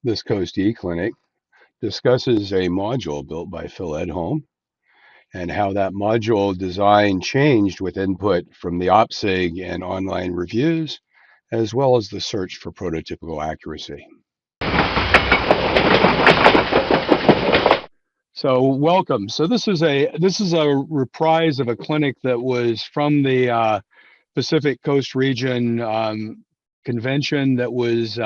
This Coast eClinic discusses a module built by Phil Edholm and how that module design changed with input from the OpSIG and online reviews, as well as the search for prototypical accuracy. So welcome. So this is a reprise of a clinic that was from the Pacific Coast Region convention that was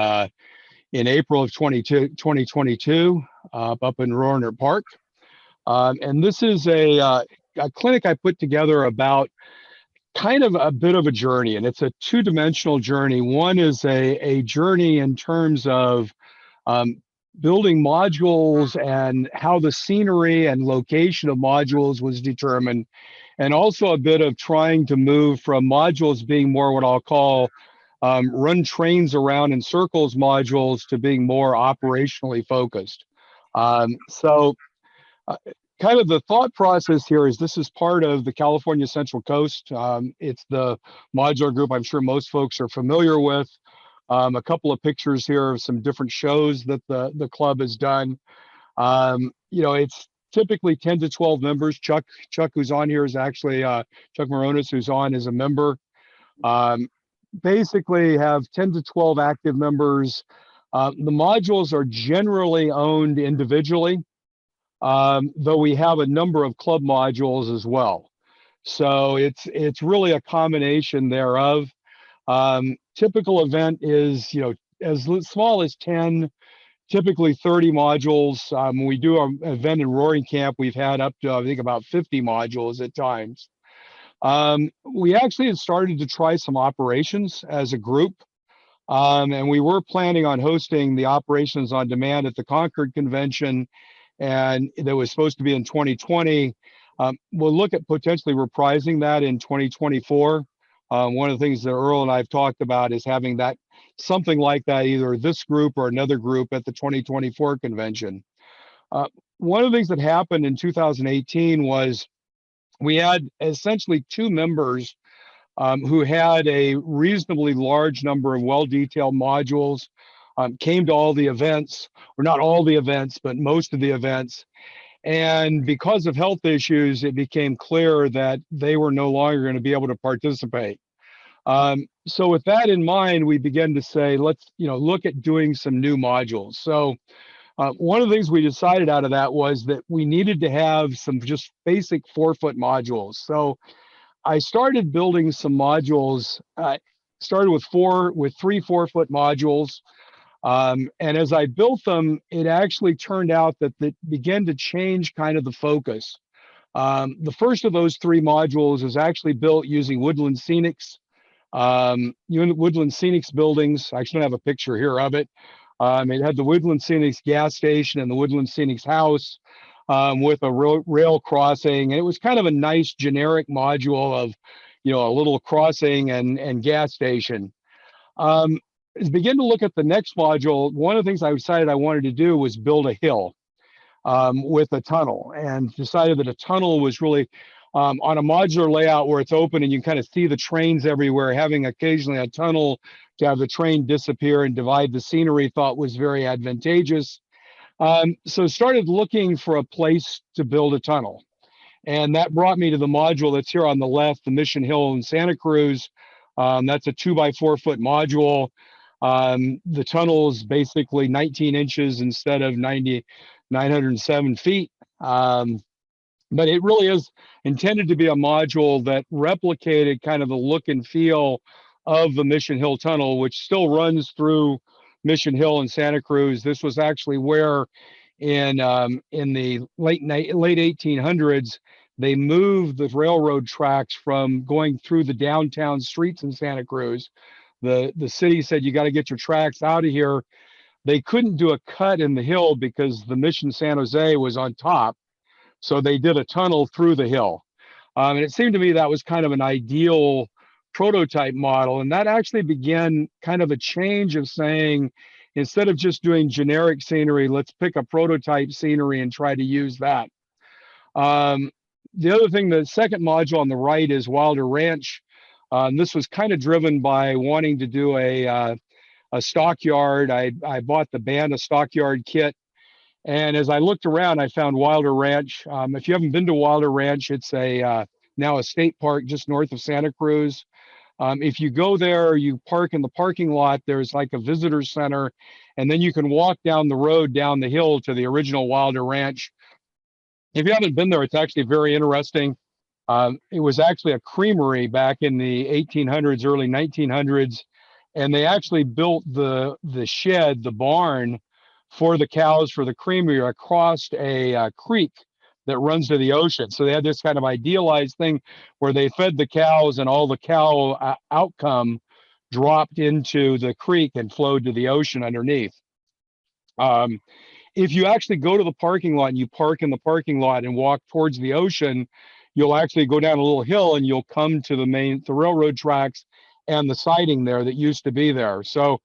in April of 2022 up in Rohnert Park. And this is a clinic I put together about kind of a bit of a journey, and it's a two-dimensional journey. One is a journey in terms of building modules and how the scenery and location of modules was determined, and also a bit of trying to move from modules being more what I'll call run trains around in circles modules to being more operationally focused. So kind of the thought process here is this is part of the California Central Coast. It's the modular group I'm sure most folks are familiar with. A couple of pictures here of some different shows that the club has done. It's typically 10 to 12 members. Chuck, who's on here, is actually Chuck Moronis, who's on, is a member. Basically have 10 to 12 active members. The modules are generally owned individually, though we have a number of club modules as well. So it's really a combination thereof. Typical event is, as small as 10, typically 30 modules. When we do an event in Roaring Camp, we've had up to, I think, about 50 modules at times. We actually had started to try some operations as a group. And we were planning on hosting the operations on demand at the Concord Convention, and that was supposed to be in 2020. We'll look at potentially reprising that in 2024. One of the things that Earl and I have talked about is having that something like that, either this group or another group at the 2024 convention. One of the things that happened in 2018 was we had essentially two members who had a reasonably large number of well-detailed modules, came to all the events, or not all the events, but most of the events. And because of health issues, it became clear that they were no longer going to be able to participate. So with that in mind, we began to say, let's look at doing some new modules. So one of the things we decided out of that was that we needed to have some just basic 4-foot modules. So I started building some modules, started with 3 4-foot modules. And as I built them, it actually turned out that it began to change kind of the focus. The first of those 3 modules is actually built using Woodland Scenics. Woodland Scenics buildings. I actually don't have a picture here of it. It had the Woodland Scenics gas station and the Woodland Scenics house with a rail crossing. And it was kind of a nice generic module of, a little crossing and gas station. As I began to look at the next module, one of the things I decided I wanted to do was build a hill with a tunnel, and decided that a tunnel was really on a modular layout where it's open and you kind of see the trains everywhere. Having occasionally a tunnel to have the train disappear and divide the scenery thought was very advantageous. So started looking for a place to build a tunnel. And that brought me to the module that's here on the left, the Mission Hill in Santa Cruz. That's a 2 by 4 foot module. The tunnel is basically 19 inches instead of 907 feet. But it really is intended to be a module that replicated kind of the look and feel of the Mission Hill Tunnel, which still runs through Mission Hill in Santa Cruz. This was actually where in the late 1800s, they moved the railroad tracks from going through the downtown streets in Santa Cruz. The city said, you got to get your tracks out of here. They couldn't do a cut in the hill because the Mission San Jose was on top. So they did a tunnel through the hill. And it seemed to me that was kind of an ideal prototype model. And that actually began kind of a change of saying, instead of just doing generic scenery, let's pick a prototype scenery and try to use that. The other thing, the second module on the right is Wilder Ranch. This was kind of driven by wanting to do a a stockyard. I bought the band a stockyard kit. And as I looked around, I found Wilder Ranch. If you haven't been to Wilder Ranch, it's now a state park just north of Santa Cruz. If you go there, you park in the parking lot, there's like a visitor center, and then you can walk down the road, down the hill to the original Wilder Ranch. If you haven't been there, it's actually very interesting. It was actually a creamery back in the 1800s, early 1900s, and they actually built the shed, the barn, for the cows for the creamery across a creek that runs to the ocean. So they had this kind of idealized thing where they fed the cows, and all the cow outcome dropped into the creek and flowed to the ocean underneath. If you actually go to the parking lot and you park in the parking lot and walk towards the ocean, you'll actually go down a little hill and you'll come to the railroad tracks and the siding there that used to be there. So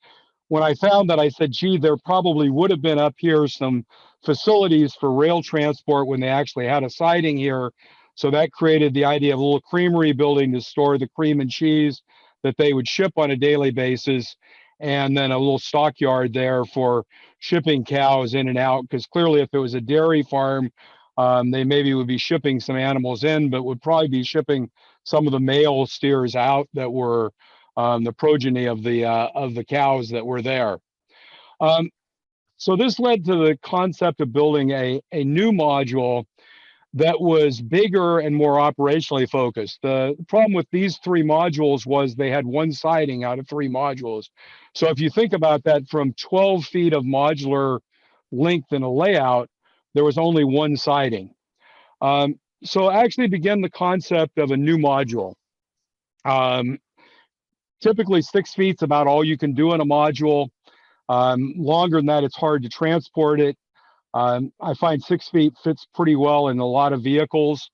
when I found that, I said, gee, there probably would have been up here some facilities for rail transport when they actually had a siding here. So that created the idea of a little creamery building to store the cream and cheese that they would ship on a daily basis, and then a little stockyard there for shipping cows in and out, because clearly if it was a dairy farm, they maybe would be shipping some animals in, but would probably be shipping some of the male steers out that were the progeny of the cows that were there. So this led to the concept of building a new module that was bigger and more operationally focused. The problem with these three modules was they had one siding out of three modules. So if you think about that, from 12 feet of modular length in a layout, there was only one siding. So I actually began the concept of a new module. Typically 6 feet's about all you can do in a module. Longer than that, it's hard to transport it. I find 6 feet fits pretty well in a lot of vehicles.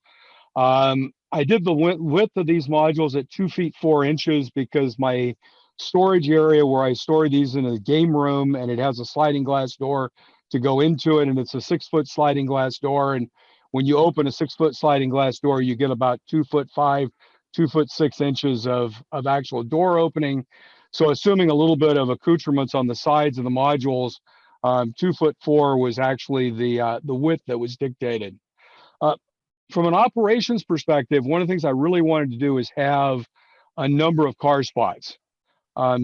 I did the width of these modules at 2 feet 4 inches because my storage area where I store these in a game room, and it has a sliding glass door to go into it, and it's a 6 foot sliding glass door. And when you open a 6 foot sliding glass door, you get about 2 foot 5, 2 foot 6 inches of actual door opening. So assuming a little bit of accoutrements on the sides of the modules, 2 foot 4 was actually the width that was dictated. From an operations perspective, one of the things I really wanted to do is have a number of car spots.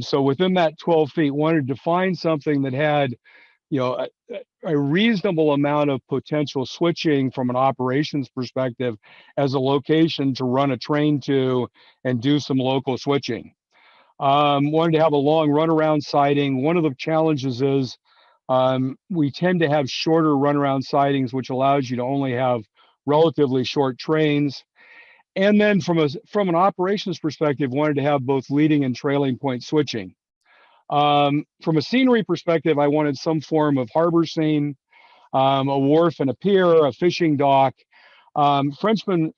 So within that 12 feet, wanted to find something that had, a reasonable amount of potential switching from an operations perspective as a location to run a train to and do some local switching. Wanted to have a long runaround siding. One of the challenges is we tend to have shorter runaround sidings, which allows you to only have relatively short trains. And then from an operations perspective, wanted to have both leading and trailing point switching. From a scenery perspective, I wanted some form of harbor scene, a wharf and a pier, a fishing dock. Frenchman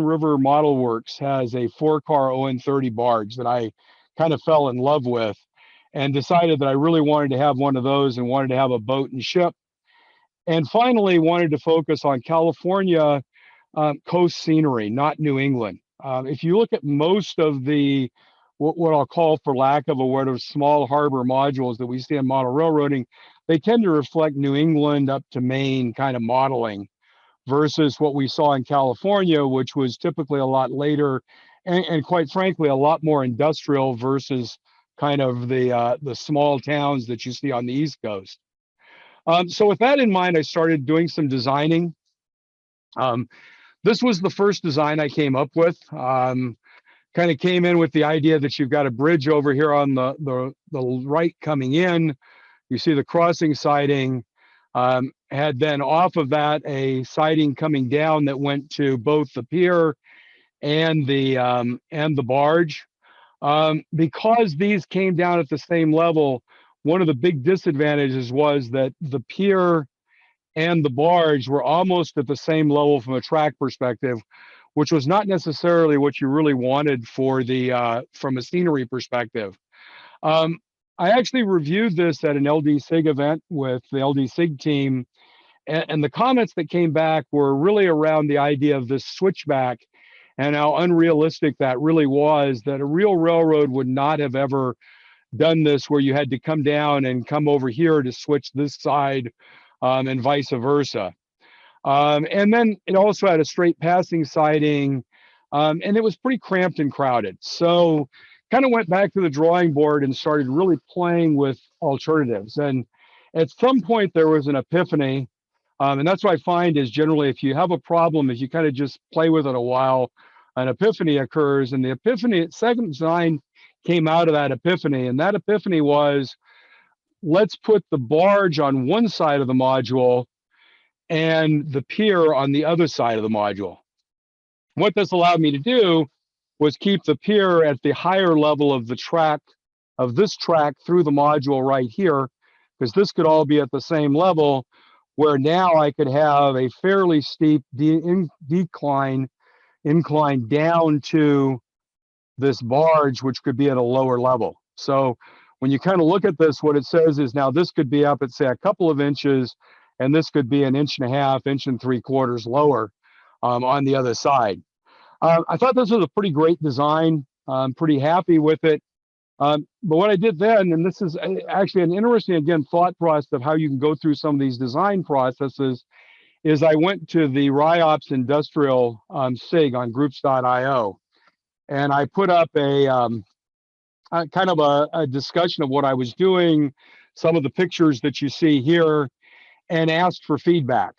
River Model Works has a 4-car ON30 barge that I kind of fell in love with, and decided that I really wanted to have one of those and wanted to have a boat and ship. And finally, wanted to focus on California coast scenery, not New England. If you look at most of the what I'll call, for lack of a word, of small harbor modules that we see in model railroading, they tend to reflect New England up to Maine kind of modeling, versus what we saw in California, which was typically a lot later and quite frankly, a lot more industrial versus kind of the small towns that you see on the East Coast. So with that in mind, I started doing some designing. This was the first design I came up with. Kind of came in with the idea that you've got a bridge over here on the right coming in. You see the crossing siding. Had then off of that a siding coming down that went to both the pier and the barge. Because these came down at the same level, one of the big disadvantages was that the pier and the barge were almost at the same level from a track perspective, which was not necessarily what you really wanted for from a scenery perspective. I actually reviewed this at an LD-SIG event with the LD-SIG team, and the comments that came back were really around the idea of this switchback and how unrealistic that really was, that a real railroad would not have ever done this where you had to come down and come over here to switch this side, and vice versa. And then it also had a straight passing siding, and it was pretty cramped and crowded. So kind of went back to the drawing board and started really playing with alternatives. And at some point there was an epiphany. And that's what I find is generally if you have a problem, if you kind of just play with it a while, an epiphany occurs. And the epiphany, second design came out of that epiphany. And that epiphany was, let's put the barge on one side of the module and the pier on the other side of the module. What this allowed me to do was keep the pier at the higher level of the track, of this track through the module right here, because this could all be at the same level, where now I could have a fairly steep incline down to this barge, which could be at a lower level. So when you kind of look at this, what it says is now this could be up at, say, a couple of inches, and this could be 1.5 inches, 1.75 inches lower on the other side. I thought this was a pretty great design. I'm pretty happy with it. But what I did then, and this is actually an interesting, again, thought process of how you can go through some of these design processes, is I went to the RIOPS Industrial SIG on groups.io, and I put up a kind of a discussion of what I was doing, some of the pictures that you see here, and asked for feedback.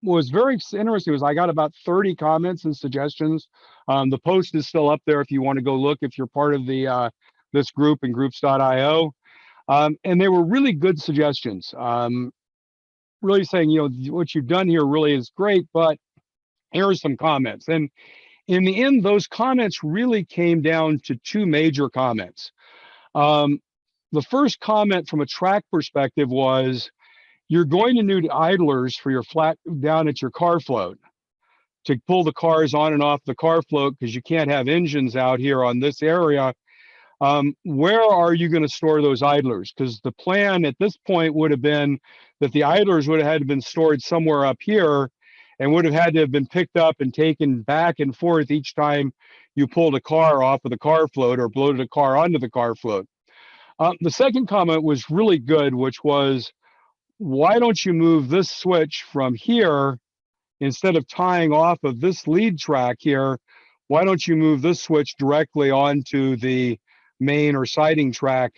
What was very interesting was I got about 30 comments and suggestions. The post is still up there if you want to go look, if you're part of the this group in groups.io. And they were really good suggestions. Really saying, you know, what you've done here really is great, but here are some comments. And in the end, those comments really came down to two major comments. The first comment from a track perspective was, you're going to need idlers for your flat down at your car float to pull the cars on and off the car float, because you can't have engines out here on this area. Where are you going to store those idlers? Because the plan at this point would have been that the idlers would have had to been stored somewhere up here and would have had to have been picked up and taken back and forth each time you pulled a car off of the car float or loaded a car onto the car float. The second comment was really good, which was, why don't you move this switch from here, instead of tying off of this lead track here, why don't you move this switch directly onto the main or siding track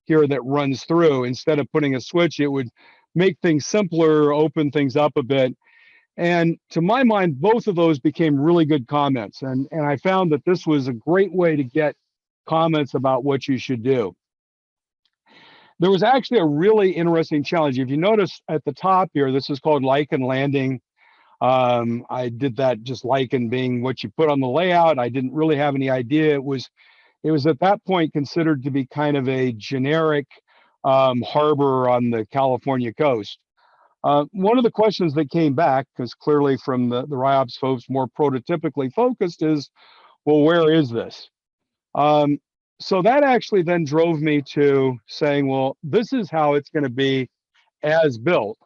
here that runs through? Instead of putting a switch, it would make things simpler, open things up a bit. And to my mind, both of those became really good comments. And I found that this was a great way to get comments about what you should do. There was actually a really interesting challenge. If you notice at the top here, this is called lichen landing. I did that just lichen being what you put on the layout. I didn't really have any idea. It was at that point considered to be kind of a generic harbor on the California coast. One of the questions that came back, because clearly from the RIOPS folks more prototypically focused, is, well, where is this? So that actually then drove me to saying, well, this is how it's going to be as built.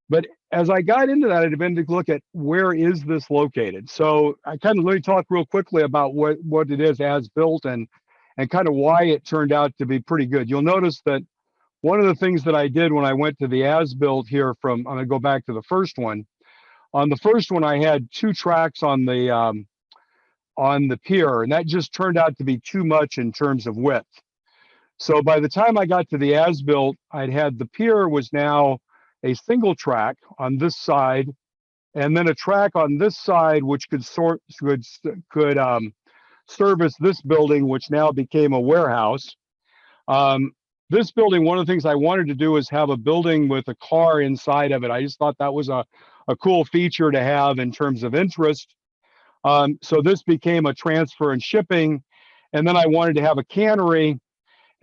But as I got into that, I began to look at where is this located. So I kind of let me talk real quickly about what it is as built and kind of why it turned out to be pretty good. You'll notice that one of the things that I did when I went to the as built here I'm going to go back to the first one. On the first one, I had 2 tracks on the pier, and that just turned out to be too much in terms of width. So by the time I got to the as-built, I'd had the pier was now a single track on this side, and then a track on this side, which could service this building, which now became a warehouse. This building, one of the things I wanted to do was have a building with a car inside of it. I just thought that was a cool feature to have in terms of interest. So this became a transfer and shipping. And then I wanted to have a cannery.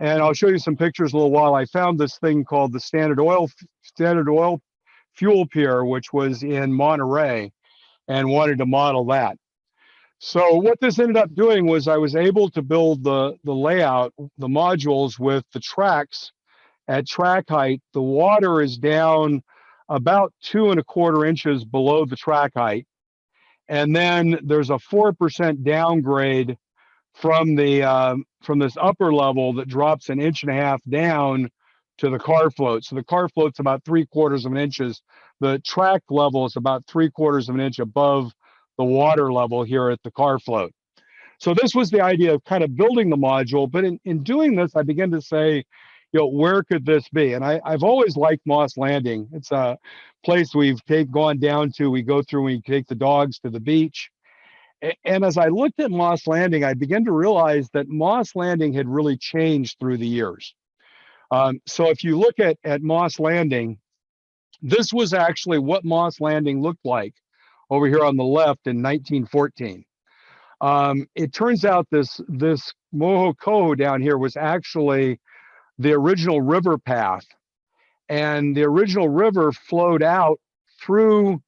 And I'll show you some pictures in a little while. I found this thing called the Standard Oil Fuel Pier, which was in Monterey, and wanted to model that. So what this ended up doing was I was able to build the layout, the modules with the tracks at track height. The water is down about 2¼ inches below the track height. And then there's a 4% downgrade from this upper level that drops 1.5 inches down to the car float. So the car float's about 3/4 of an inch. The track level is about 3/4 of an inch above the water level here at the car float. So this was the idea of kind of building the module. But in doing this, I began to say, where could this be? And I've always liked Moss Landing. It's a place we've gone down to. We go through, we take the dogs to the beach. And as I looked at Moss Landing, I began to realize that Moss Landing had really changed through the years. So if you look at Moss Landing, this was actually what Moss Landing looked like over here on the left in 1914. It turns out this Mohokoho down here was actually the original river path, and the original river flowed out through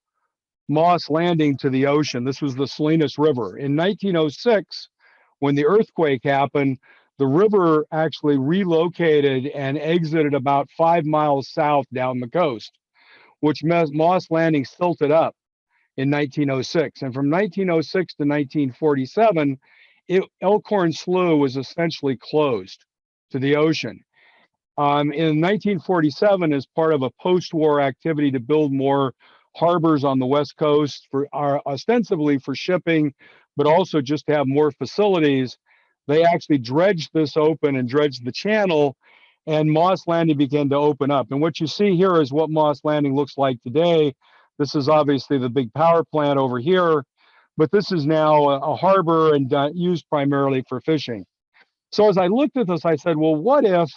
Moss Landing to the ocean. This was the Salinas River. In 1906, when the earthquake happened, the river actually relocated and exited about 5 miles south down the coast, which meant Moss Landing silted up in 1906. And from 1906 to 1947, Elkhorn Slough was essentially closed to the ocean. In 1947, as part of a post-war activity to build more harbors on the West Coast, ostensibly for shipping, but also just to have more facilities, they actually dredged this open and dredged the channel, and Moss Landing began to open up. And what you see here is what Moss Landing looks like today. This is obviously the big power plant over here, but this is now a harbor and used primarily for fishing. So as I looked at this, I said, well, what if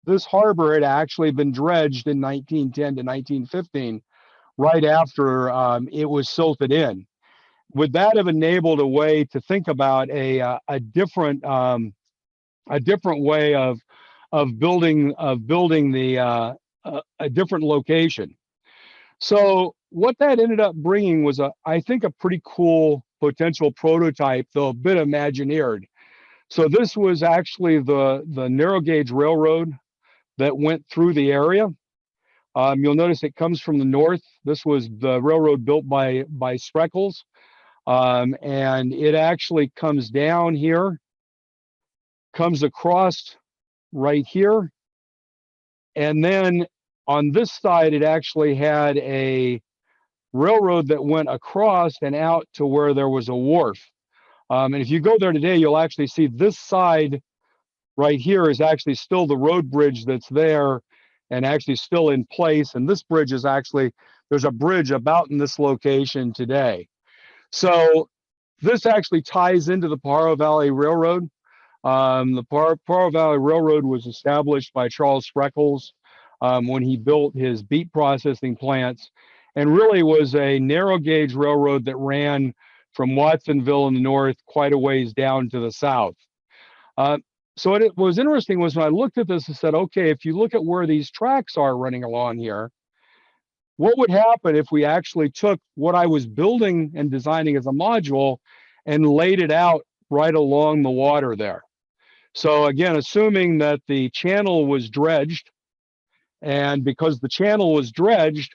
this harbor had actually been dredged in 1910 to 1915, right after it was silted in? Would that have enabled a way to think about a different way of building a different location? So what that ended up bringing was I think a pretty cool potential prototype, though a bit Imagineered. So this was actually the narrow gauge railroad that went through the area. You'll notice it comes from the north. This was the railroad built by Spreckels. And it actually comes down here, comes across right here. And then on this side, it actually had a railroad that went across and out to where there was a wharf. And if you go there today, you'll actually see this side right here is actually still the road bridge that's there and actually still in place. And this bridge is actually, there's a bridge about in this location today. So this actually ties into the Pajaro Valley Railroad. The Pajaro Valley Railroad was established by Charles Spreckels when he built his beet processing plants, and really was a narrow gauge railroad that ran from Watsonville in the north quite a ways down to the south. So what was interesting was when I looked at this and said, okay, if you look at where these tracks are running along here, what would happen if we actually took what I was building and designing as a module and laid it out right along the water there? So again, assuming that the channel was dredged, and because the channel was dredged,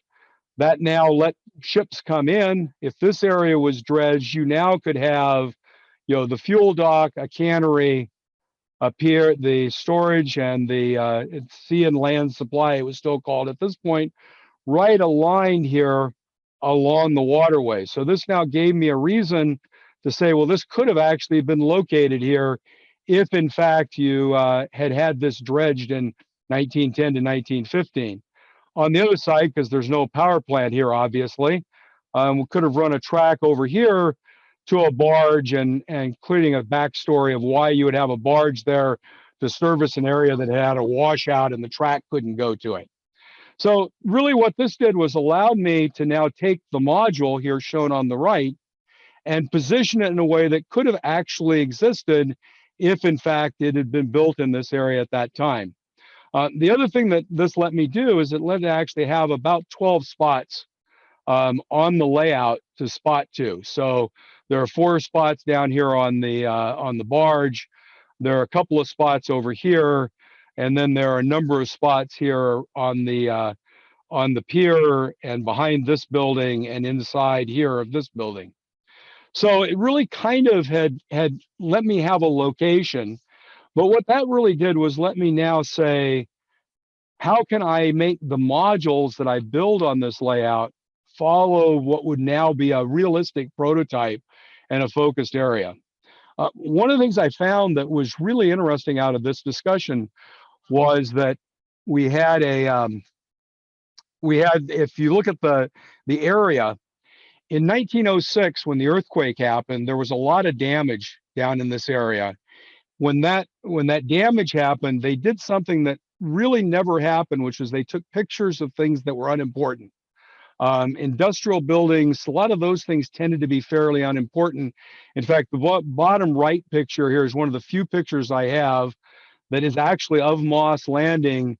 that now let ships come in. If this area was dredged, you now could have, the fuel dock, a cannery, a pier, the storage, and the sea and land supply, it was still called at this point, right aligned here along the waterway. So this now gave me a reason to say, well, this could have actually been located here if in fact you had this dredged in 1910 to 1915. On the other side, because there's no power plant here, obviously, we could have run a track over here to a barge, and including a backstory of why you would have a barge there to service an area that had a washout and the track couldn't go to it. So really what this did was allowed me to now take the module here shown on the right and position it in a way that could have actually existed if in fact it had been built in this area at that time. The other thing that this let me do is it let me actually have about 12 spots on the layout to spot to. So there are 4 spots down here on the barge. There are a couple of spots over here, and then there are a number of spots here on the pier and behind this building and inside here of this building. So it really kind of had let me have a location. But what that really did was let me now say, how can I make the modules that I build on this layout follow what would now be a realistic prototype and a focused area? One of the things I found that was really interesting out of this discussion was that we had if you look at the area, in 1906, when the earthquake happened, there was a lot of damage down in this area. When that damage happened, they did something that really never happened, which was they took pictures of things that were unimportant. Industrial buildings, a lot of those things tended to be fairly unimportant. In fact, the bottom right picture here is one of the few pictures I have that is actually of Moss Landing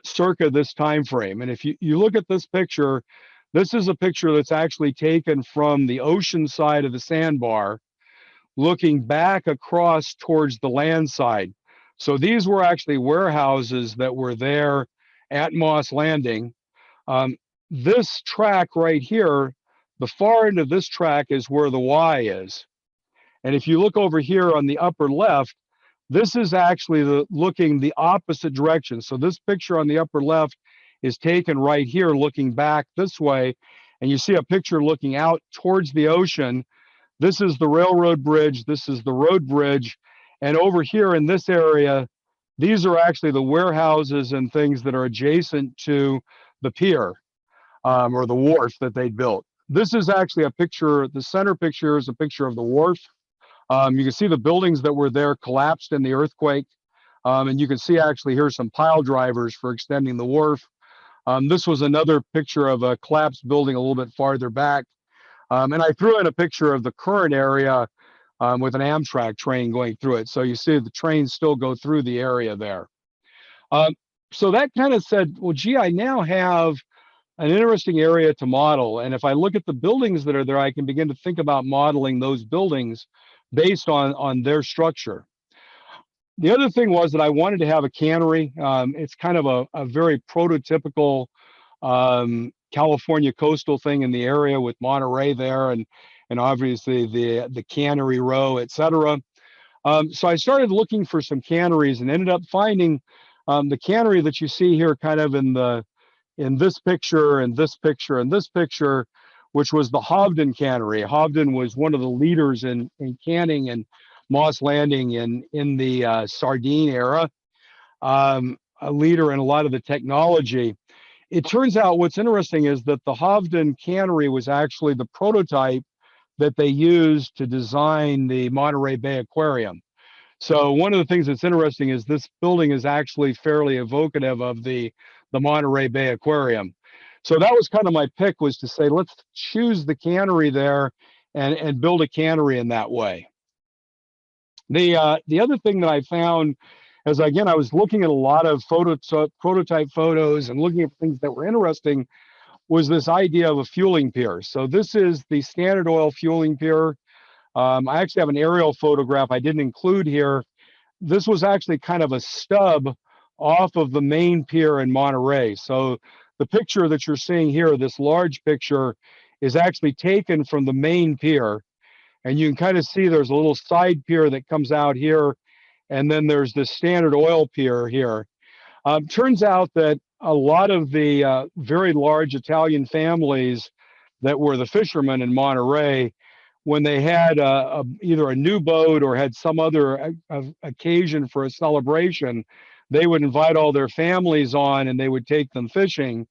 circa this time frame. And if you look at this picture, this is a picture that's actually taken from the ocean side of the sandbar, looking back across towards the land side. So these were actually warehouses that were there at Moss Landing. This track right here, the far end of this track is where the Y is. And if you look over here on the upper left, this is actually looking the opposite direction. So this picture on the upper left is taken right here looking back this way. And you see a picture looking out towards the ocean. This is the railroad bridge. This is the road bridge. And over here in this area, these are actually the warehouses and things that are adjacent to the pier or the wharf that they built. This is actually a picture, the center picture is a picture of the wharf. You can see the buildings that were there collapsed in the earthquake. And you can see actually here's some pile drivers for extending the wharf. This was another picture of a collapsed building a little bit farther back. And I threw in a picture of the current area with an Amtrak train going through it. So you see the trains still go through the area there. So that kind of said, well, gee, I now have an interesting area to model. And if I look at the buildings that are there, I can begin to think about modeling those buildings based on their structure. The other thing was that I wanted to have a cannery. It's kind of a very prototypical California coastal thing in the area with Monterey there and obviously the Cannery Row, et cetera. So I started looking for some canneries and ended up finding the cannery that you see here kind of in this picture and this picture and this picture, which was the Hovden Cannery. Hovden was one of the leaders in canning and Moss Landing in the Sardine era, a leader in a lot of the technology. It turns out what's interesting is that the Hovden Cannery was actually the prototype that they used to design the Monterey Bay Aquarium. So one of the things that's interesting is this building is actually fairly evocative of the Monterey Bay Aquarium. So that was kind of my pick, was to say, let's choose the cannery there and build a cannery in that way. The other thing that I found as, again, I was looking at a lot of prototype photos and looking at things that were interesting, was this idea of a fueling pier. So this is the Standard Oil fueling pier. I actually have an aerial photograph I didn't include here. This was actually kind of a stub off of the main pier in Monterey. So the picture that you're seeing here, this large picture, is actually taken from the main pier. And you can kind of see there's a little side pier that comes out here. And then there's the Standard Oil pier here. Turns out that a lot of the very large Italian families that were the fishermen in Monterey, when they had either a new boat or had some other occasion for a celebration, they would invite all their families on and they would take them fishing.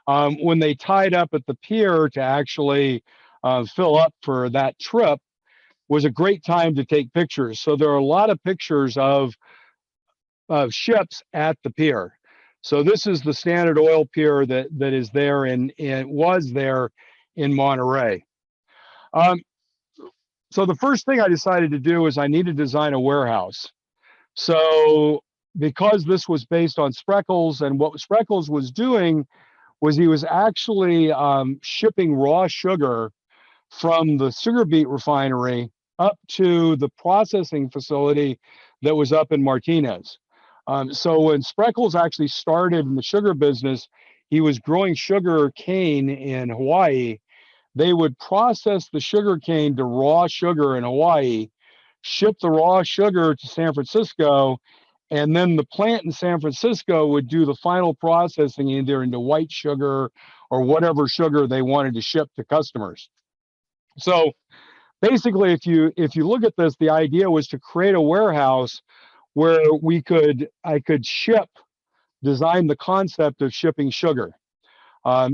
When they tied up at the pier to actually fill up for that trip, was a great time to take pictures. So there are a lot of pictures of ships at the pier. So this is the Standard Oil pier that is there and was there in Monterey. So the first thing I decided to do is I need to design a warehouse. So because this was based on Spreckels, and what Spreckels was doing was he was actually shipping raw sugar from the sugar beet refinery up to the processing facility that was up in Martinez. So when Spreckels actually started in the sugar business, he was growing sugar cane in Hawaii, they would process the sugar cane to raw sugar in Hawaii, ship the raw sugar to San Francisco, and then the plant in San Francisco would do the final processing either into white sugar or whatever sugar they wanted to ship to customers. So basically, if you look at this, the idea was to create a warehouse where I could design the concept of shipping sugar.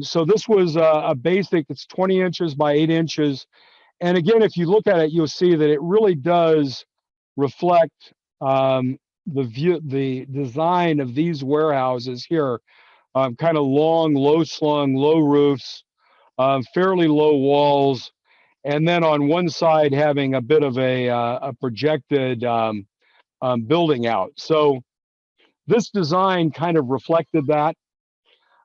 So this was a basic, it's 20 inches by 8 inches. And again, if you look at it, you'll see that it really does reflect the design of these warehouses here, kind of long, low slung, low roofs, fairly low walls, and then on one side having a bit of a projected building out. So this design kind of reflected that.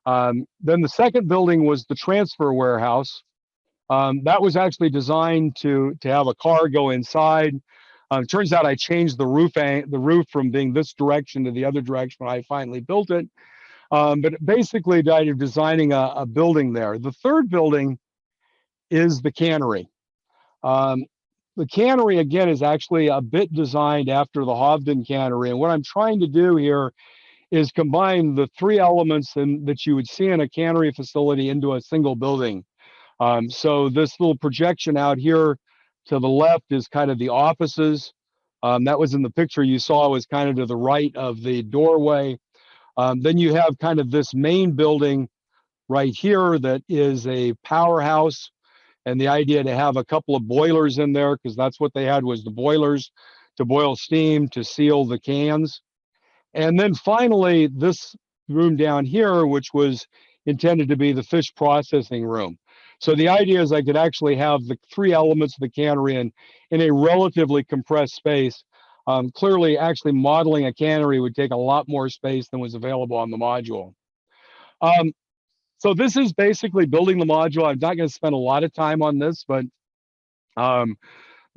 Then the second building was the transfer warehouse. That was actually designed to have a car go inside. Turns out I changed the roof from being this direction to the other direction when I finally built it. But basically, I ended up designing a building there. The third building is the Cannery. The Cannery, again, is actually a bit designed after the Hovden Cannery. And what I'm trying to do here is combine the three elements that you would see in a cannery facility into a single building. So this little projection out here to the left is kind of the offices. That was in the picture you saw, was kind of to the right of the doorway. Then you have kind of this main building right here that is a powerhouse, and the idea to have a couple of boilers in there, because that's what they had, was the boilers to boil steam to seal the cans. And then finally, this room down here, which was intended to be the fish processing room. So the idea is I could actually have the three elements of the cannery in a relatively compressed space. Clearly, actually modeling a cannery would take a lot more space than was available on the module. So this is basically building the module. I'm not going to spend a lot of time on this, but the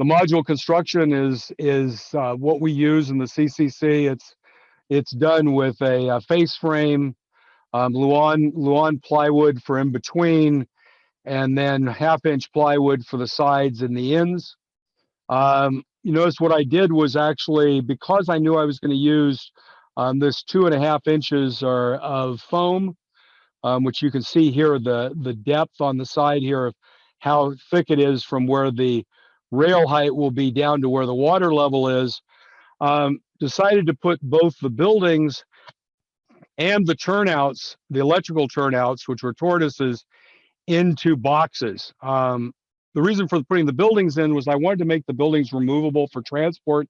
module construction is what we use in the CCC. It's done with a face frame, Luan plywood for in between, and then 1/2-inch plywood for the sides and the ends. You notice what I did was actually, because I knew I was going to use this 2.5 inches of foam, which you can see here, the depth on the side here of how thick it is from where the rail height will be down to where the water level is. Decided to put both the buildings and the turnouts, the electrical turnouts, which were tortoises, into boxes. The reason for putting the buildings in was I wanted to make the buildings removable for transport.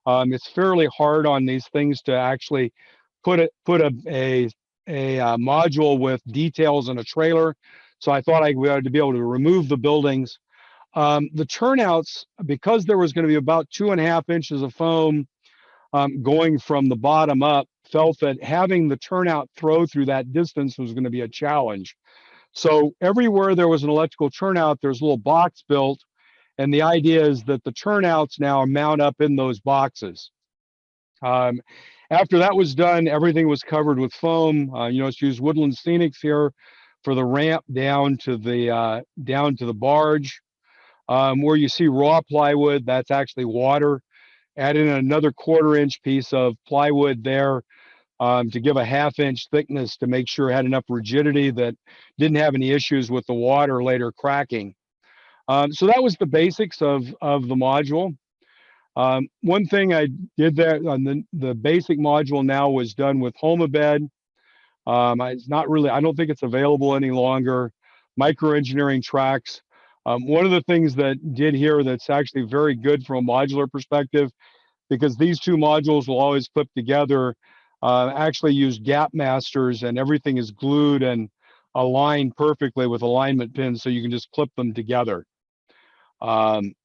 It's fairly hard on these things to actually put a module with details in a trailer. So I thought I would be able to remove the buildings. The turnouts, because there was going to be about 2.5 inches of foam going from the bottom up, felt that having the turnout throw through that distance was going to be a challenge. So everywhere there was an electrical turnout, there's a little box built. And the idea is that the turnouts now mount up in those boxes. After that was done, everything was covered with foam. It's used Woodland Scenics here for the ramp down to the barge. Where you see raw plywood, that's actually water. Add in another 1/4 inch piece of plywood there to give a 1/2 inch thickness to make sure it had enough rigidity that didn't have any issues with the water later cracking. So that was the basics of the module. One thing I did there on the basic module now was done with HomeAbed. It's not really, I don't think it's available any longer. Microengineering tracks. One of the things that did here that's actually very good from a modular perspective, because these two modules will always clip together, actually use gap masters, and everything is glued and aligned perfectly with alignment pins, so you can just clip them together. And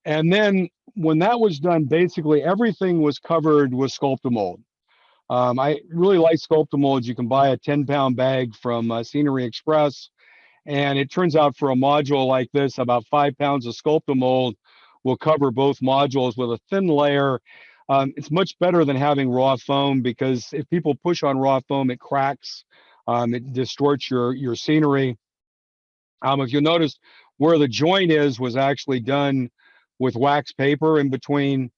then when that was done, basically everything was covered with Sculptamold. I really like Sculptamold. You can buy a 10-pound bag from Scenery Express, and it turns out for a module like this, about 5 pounds of Sculptamold will cover both modules with a thin layer. It's much better than having raw foam, because if people push on raw foam, it cracks. It distorts your scenery. If you'll notice, where the joint is was actually done with wax paper in between,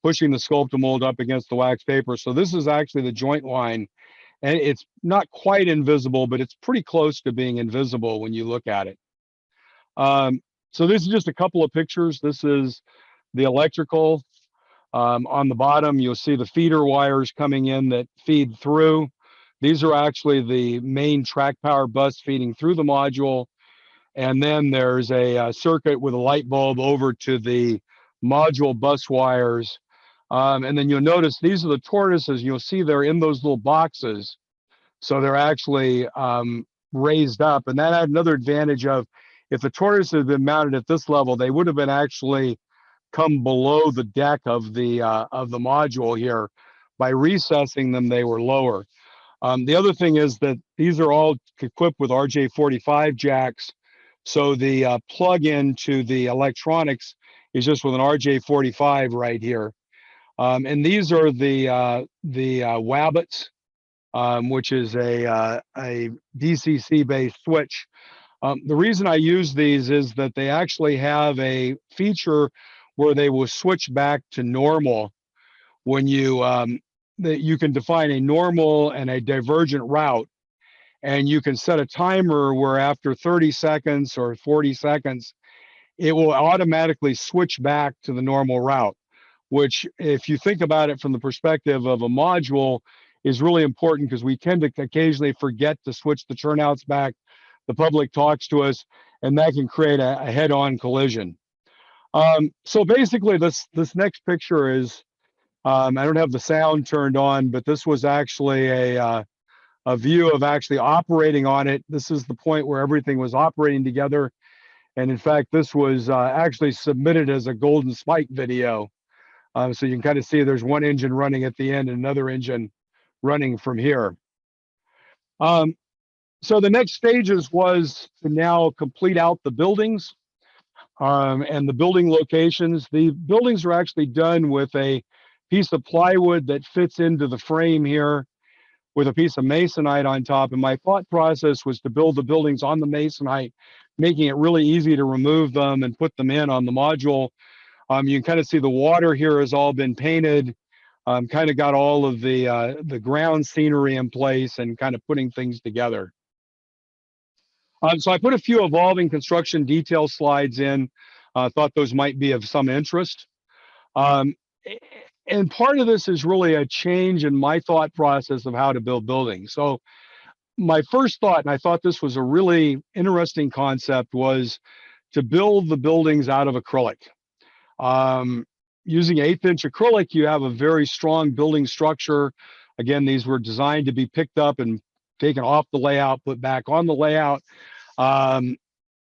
pushing the sculptor mold up against the wax paper. So this is actually the joint line, and it's not quite invisible, but it's pretty close to being invisible when you look at it. So this is just a couple of pictures. This is the electrical. On the bottom, you'll see the feeder wires coming in that feed through. These are actually the main track power bus feeding through the module. And then there's a circuit with a light bulb over to the module bus wires. And then you'll notice these are the tortoises. You'll see they're in those little boxes. So they're actually raised up. And that had another advantage of, if the tortoises had been mounted at this level, they would have been actually come below the deck of the module here. By recessing them, they were lower. The other thing is that these are all equipped with RJ45 jacks. So the plug into the electronics is just with an RJ45 right here. And these are the Wabbits, which is a DCC-based switch. The reason I use these is that they actually have a feature where they will switch back to normal when you that you can define a normal and a divergent route, and you can set a timer where after 30 seconds or 40 seconds it will automatically switch back to the normal route, which, if you think about it from the perspective of a module, is really important, because we tend to occasionally forget to switch the turnouts back. The public talks to us, and that can create a head-on collision. So basically, this next picture is, I don't have the sound turned on, but this was actually a view of actually operating on it. This is the point where everything was operating together. And in fact, this was actually submitted as a Golden Spike video. So you can kind of see there's one engine running at the end and another engine running from here. So the next stages was to now complete out the buildings and the building locations. The buildings are actually done with a piece of plywood that fits into the frame here with a piece of masonite on top. And my thought process was to build the buildings on the masonite, making it really easy to remove them and put them in on the module. You can kind of see the water here has all been painted, kind of got all of the ground scenery in place and kind of putting things together. So I put a few evolving construction detail slides in, thought those might be of some interest. And part of this is really a change in my thought process of how to build buildings. So my first thought, and I thought this was a really interesting concept, was to build the buildings out of acrylic. Using 1/8" acrylic, you have a very strong building structure. Again, these were designed to be picked up and taken off the layout, put back on the layout. I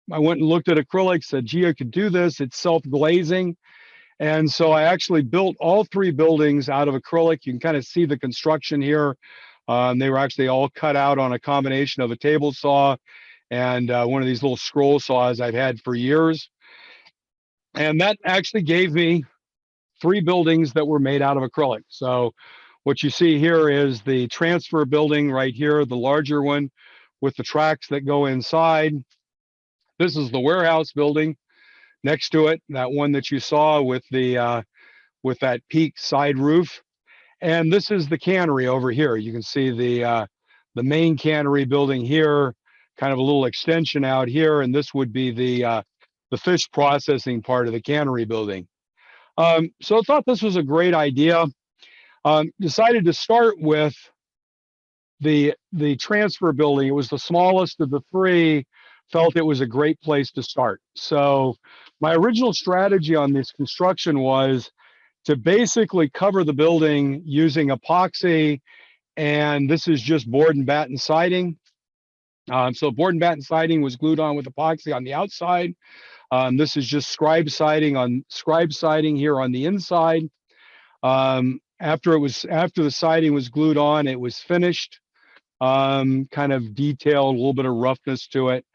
went and looked at acrylic, said, gee, I could do this. It's self-glazing. And so I actually built all 3 buildings out of acrylic. You can kind of see the construction here. They were actually all cut out on a combination of a table saw and one of these little scroll saws I've had for years. And that actually gave me 3 buildings that were made out of acrylic. So what you see here is the transfer building right here, the larger one with the tracks that go inside. This is the warehouse building next to it, that one that you saw with the with that peak side roof. And this is the cannery over here. You can see the main cannery building here, kind of a little extension out here, and this would be the fish processing part of the cannery building. So I thought this was a great idea. Decided to start with the transfer building. It was the smallest of the 3. Felt it was a great place to start. So my original strategy on this construction was to basically cover the building using epoxy, and this is just board and batten siding. So board and batten siding was glued on with epoxy on the outside. This is just scribe siding here on the inside. After the siding was glued on, it was finished, kind of detailed, a little bit of roughness to it.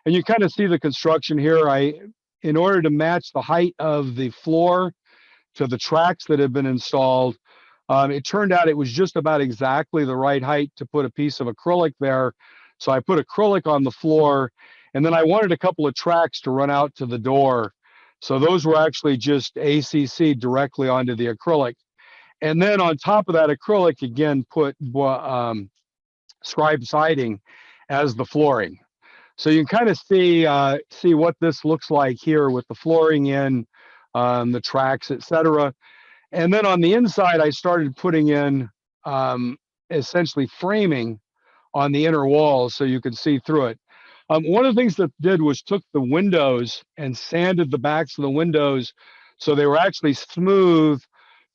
And you kind of see the construction here. In order to match the height of the floor to the tracks that have been installed, it turned out it was just about exactly the right height to put a piece of acrylic there. So I put acrylic on the floor, And then I wanted a couple of tracks to run out to the door. So those were actually just ACC directly onto the acrylic. And then on top of that acrylic, again, put scribe siding as the flooring. So you can kind of see what this looks like here with the flooring in, the tracks, etc. And then on the inside, I started putting in essentially framing on the inner walls so you can see through it. One of the things that did was took the windows and sanded the backs of the windows so they were actually smooth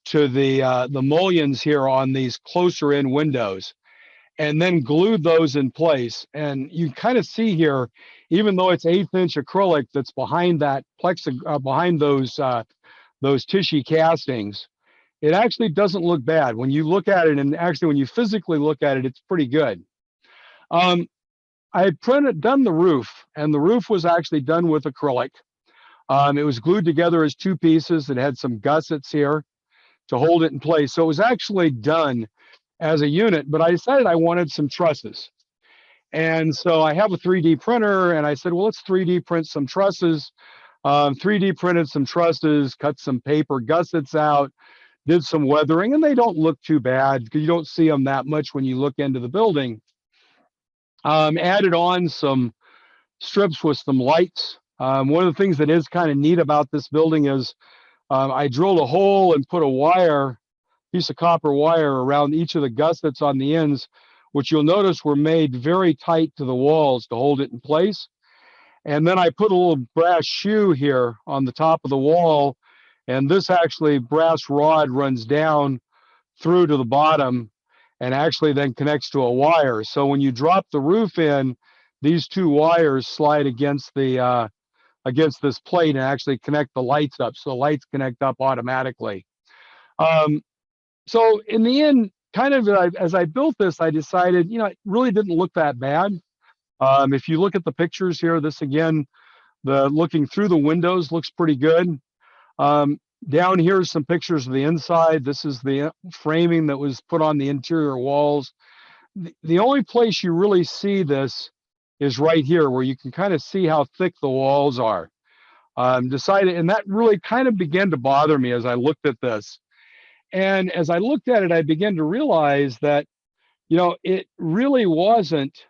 to the mullions here on these closer in windows, and then glued those in place. And you kind of see here, even though it's 1/8" acrylic that's behind that behind those tissue castings, it actually doesn't look bad when you look at it. And actually, when you physically look at it, it's pretty good. I had done the roof, and the roof was actually done with acrylic. It was glued together as two pieces. It had some gussets here to hold it in place. So it was actually done as a unit, but I decided I wanted some trusses. And so I have a 3D printer, and I said, well, let's 3D print some trusses. 3D printed some trusses, cut some paper gussets out, did some weathering, and they don't look too bad because you don't see them that much when you look into the building. Added on some strips with some lights. One of the things that is kind of neat about this building is I drilled a hole and put a piece of copper wire around each of the gussets on the ends, which you'll notice were made very tight to the walls to hold it in place. And then I put a little brass shoe here on the top of the wall, and this actually brass rod runs down through to the bottom and actually then connects to a wire. So when you drop the roof in, these two wires slide against this plate and actually connect the lights up. So the lights connect up automatically. So in the end, kind of as I built this, I decided, it really didn't look that bad. If you look at the pictures here, this again, looking through the windows looks pretty good. Down here is some pictures of the inside. This is the framing that was put on the interior walls. The only place you really see this is right here, where you can kind of see how thick the walls are. And that really kind of began to bother me as I looked at this. And as I looked at it, I began to realize that, it really wasn't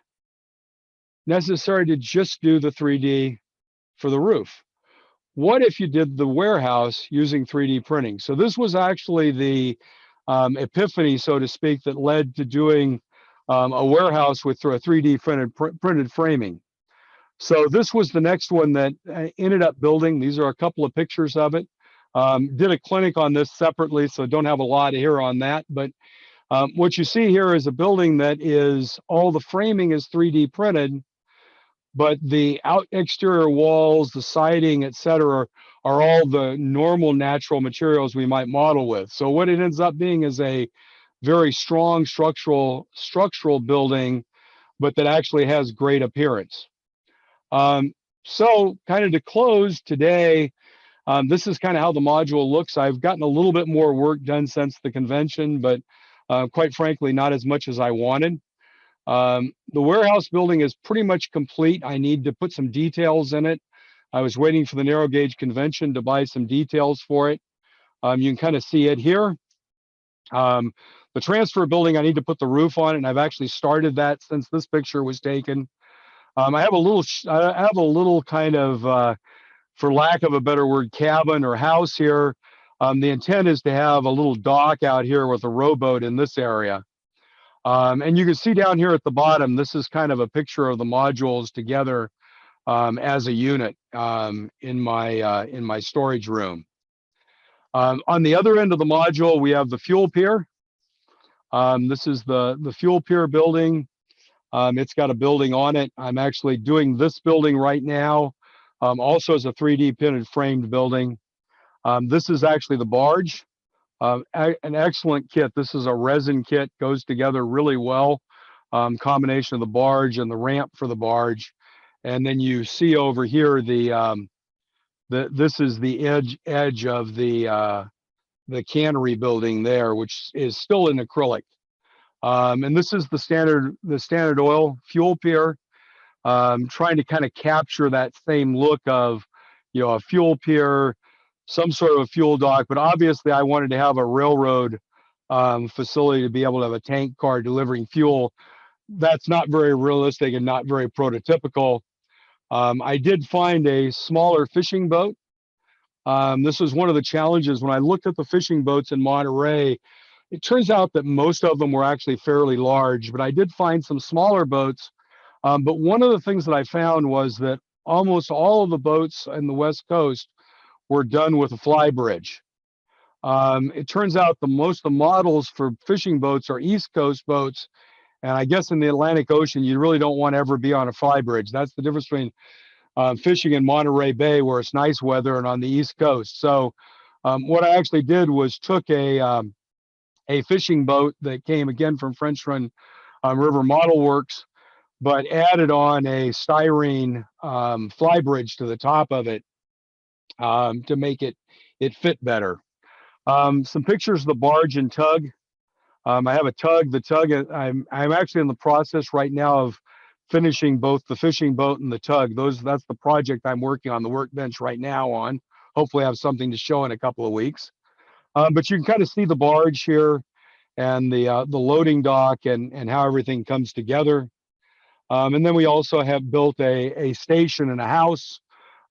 necessary to just do the 3D for the roof. What if you did the warehouse using 3D printing? So this was actually the epiphany, so to speak, that led to doing a warehouse with a 3D printed framing. So this was the next one that I ended up building. These are a couple of pictures of it. Did a clinic on this separately, so don't have a lot here on that. But what you see here is a building that is, all the framing is 3D printed, but the exterior walls, the siding, etc., are all the normal natural materials we might model with. So what it ends up being is a very strong structural building, but that actually has great appearance. So kind of to close today, this is kind of how the module looks. I've gotten a little bit more work done since the convention, but quite frankly, not as much as I wanted. The warehouse building is pretty much complete. I need to put some details in it. I was waiting for the narrow gauge convention to buy some details for it. You can kind of see it here. The transfer building, I need to put the roof on it, and I've actually started that since this picture was taken. I have a little kind of, for lack of a better word, cabin or house here. The intent is to have a little dock out here with a rowboat in this area. And you can see down here at the bottom, this is kind of a picture of the modules together as a unit in my storage room. On the other end of the module, we have the fuel pier. This is the fuel pier building. It's got a building on it. I'm actually doing this building right now, also as a 3D printed framed building. This is actually the barge. An excellent kit. This is a resin kit, goes together really well. Combination of the barge and the ramp for the barge. And then you see over here this is the edge of the cannery building there, which is still in acrylic. And this is the standard oil fuel pier. trying to kind of capture that same look of, a fuel pier, some sort of a fuel dock. But obviously, I wanted to have a railroad facility to be able to have a tank car delivering fuel. That's not very realistic and not very prototypical. I did find a smaller fishing boat. This was one of the challenges when I looked at the fishing boats in Monterey. It turns out that most of them were actually fairly large, but I did find some smaller boats. But one of the things that I found was that almost all of the boats in the West Coast were done with a fly bridge. It turns out most of the models for fishing boats are East Coast boats. And I guess in the Atlantic Ocean, you really don't want to ever be on a fly bridge. That's the difference between fishing in Monterey Bay, where it's nice weather, and on the East Coast. So what I actually did was took a fishing boat that came again from French Run River Model Works, but added on a styrene fly bridge to the top of it to make it fit better. Some pictures of the Barge and Tug. I have a tug. The tug, I'm actually in the process right now of finishing both the fishing boat and the tug. That's the project I'm working on the workbench right now on. Hopefully I have something to show in a couple of weeks. But you can kind of see the barge here and the loading dock and how everything comes together. And then we also have built a station and a house.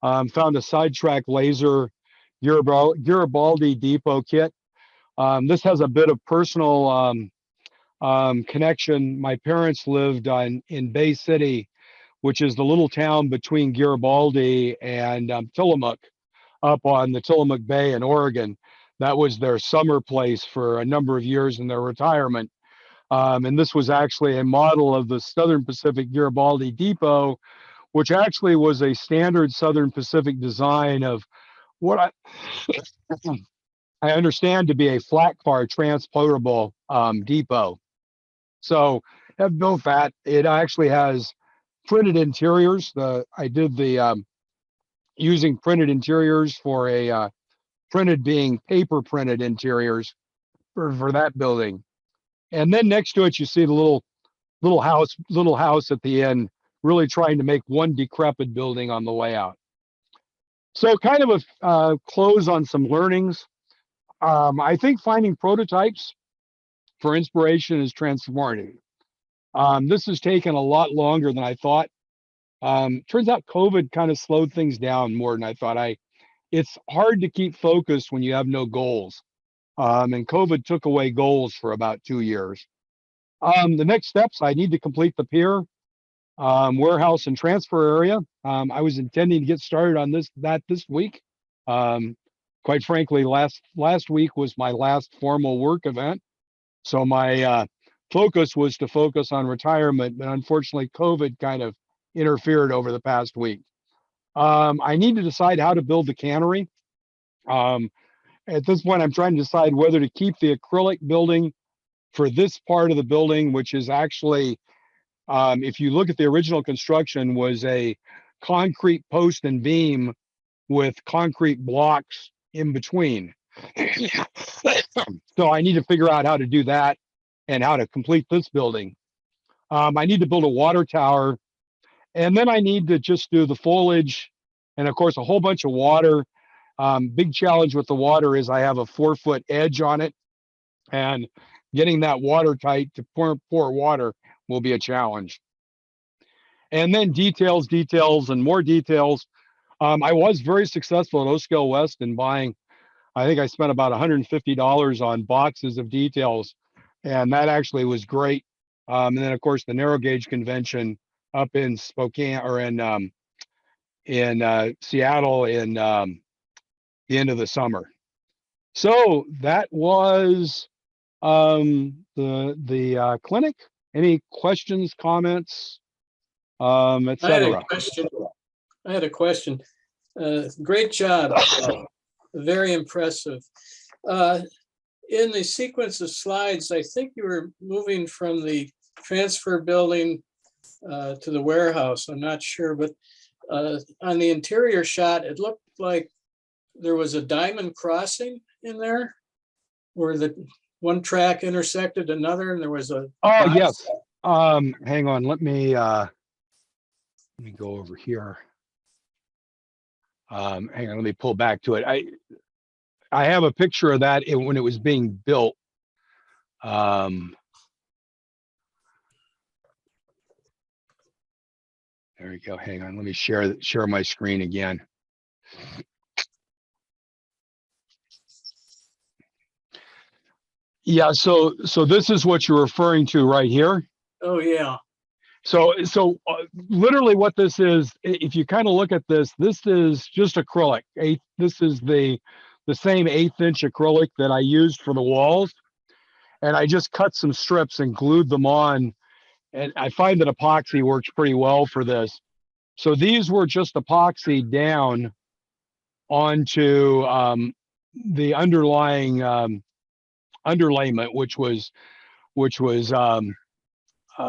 Found a sidetrack laser Garibaldi depot kit. This has a bit of personal connection. My parents lived in Bay City, which is the little town between Garibaldi and Tillamook, up on the Tillamook Bay in Oregon. That was their summer place for a number of years in their retirement. And this was actually a model of the Southern Pacific Garibaldi Depot, which actually was a standard Southern Pacific design of what I understand to be a flat car transportable depot. So I've built that. It actually has printed interiors. I did the using printed interiors for a printed being paper printed interiors for that building. And then next to it, you see the little house at the end, really trying to make one decrepit building on the way out. So kind of a close on some learnings. I think finding prototypes for inspiration is transformative. This has taken a lot longer than I thought. Turns out COVID kind of slowed things down more than I thought. It's hard to keep focused when you have no goals. And COVID took away goals for about 2 years. The next steps, I need to complete the Pier warehouse and transfer area. I was intending to get started on this week. Quite frankly, last week was my last formal work event. So my focus was to focus on retirement, but unfortunately COVID kind of interfered over the past week. I need to decide how to build the cannery. At this point, I'm trying to decide whether to keep the acrylic building for this part of the building, which is actually, if you look at the original construction, was a concrete post and beam with concrete blocks in between. So I need to figure out how to do that and how to complete this building. I need to build a water tower, and then I need to just do the foliage and of course a whole bunch of water. Big challenge with the water is I have a 4-foot edge on it, and getting that watertight to pour water will be a challenge. And then details and more details. I was very successful at O-Scale West in buying, I think I spent about $150 on boxes of details, and that actually was great. And then of course the narrow gauge convention up in Spokane, or in Seattle in the end of the summer. So that was the clinic. Any questions, comments, etc.? I had a question. Great job. Very impressive. In the sequence of slides, I think you were moving from the transfer building to the warehouse. I'm not sure, but on the interior shot, it looked like there was a diamond crossing in there where the one track intersected another, and there was a box. Yes. Hang on, let me Let me go over here. Hang on, let me pull back to it. I have a picture of that when it was being built. There we go. Hang on, let me share my screen again. Yeah, so this is what you're referring to right here. Oh, yeah. So literally what this is, if you kind of look at this is just acrylic. This is the same 1/8" acrylic that I used for the walls. And I just cut some strips and glued them on. And I find that epoxy works pretty well for this. So these were just epoxy down onto the underlying underlayment, which was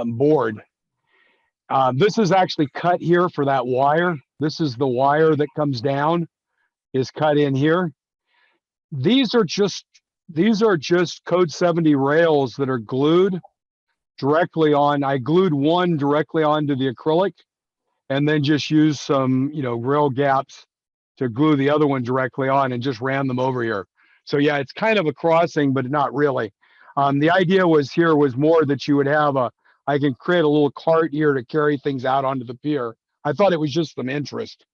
board. This is actually cut here for that wire. This is the wire that comes down, is cut in here. These are just code 70 rails that are glued directly on. I glued one directly onto the acrylic and then just used some, rail gaps to glue the other one directly on and just ran them over here. So yeah, it's kind of a crossing, but not really. The idea was more that you would have I can create a little cart here to carry things out onto the pier. I thought it was just some interest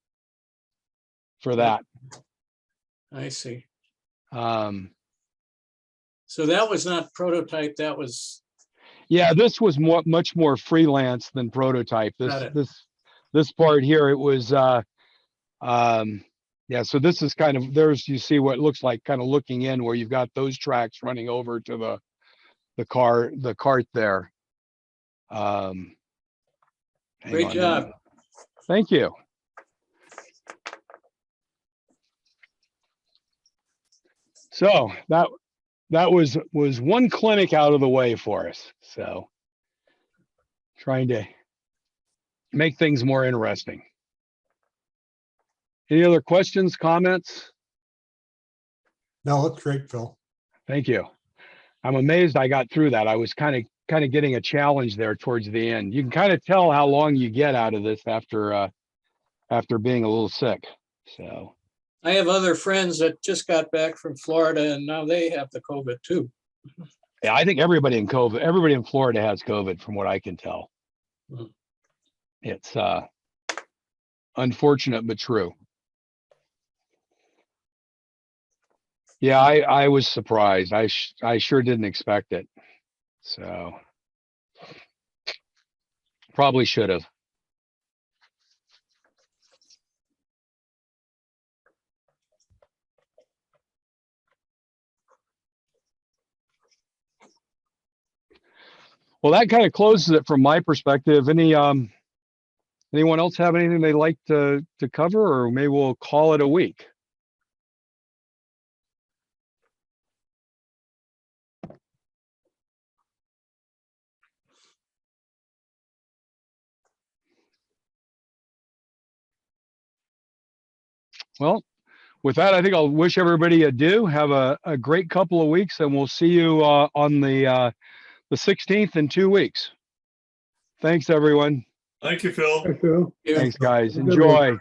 for that. I see. So that was not prototype. That was. Yeah, this was much more freelance than prototype. This part here, it was, yeah. So this is kind of, you see what looks like kind of looking in where you've got those tracks running over to the cart there. Great job. Thank you. So that was one clinic out of the way for us. So trying to make things more interesting. Any other questions, comments? No, that's great, Phil. Thank you. I'm amazed I got through that. I was kind of getting a challenge there towards the end. You can kind of tell how long you get out of this after being a little sick. So I have other friends that just got back from Florida and now they have the COVID too. yeah, I think everybody in Florida has COVID from what I can tell. It's unfortunate but true. Yeah, I was surprised. I sure didn't expect it. So probably should have. Well, that kind of closes it from my perspective. Anyone else have anything they'd like to cover, or maybe we'll call it a week? Well, with that, I think I'll wish everybody adieu. Have a great couple of weeks, and we'll see you on the 16th in 2 weeks. Thanks, everyone. Thank you, Phil. Thank you. Yeah. Thanks, guys. Have a good one. Enjoy.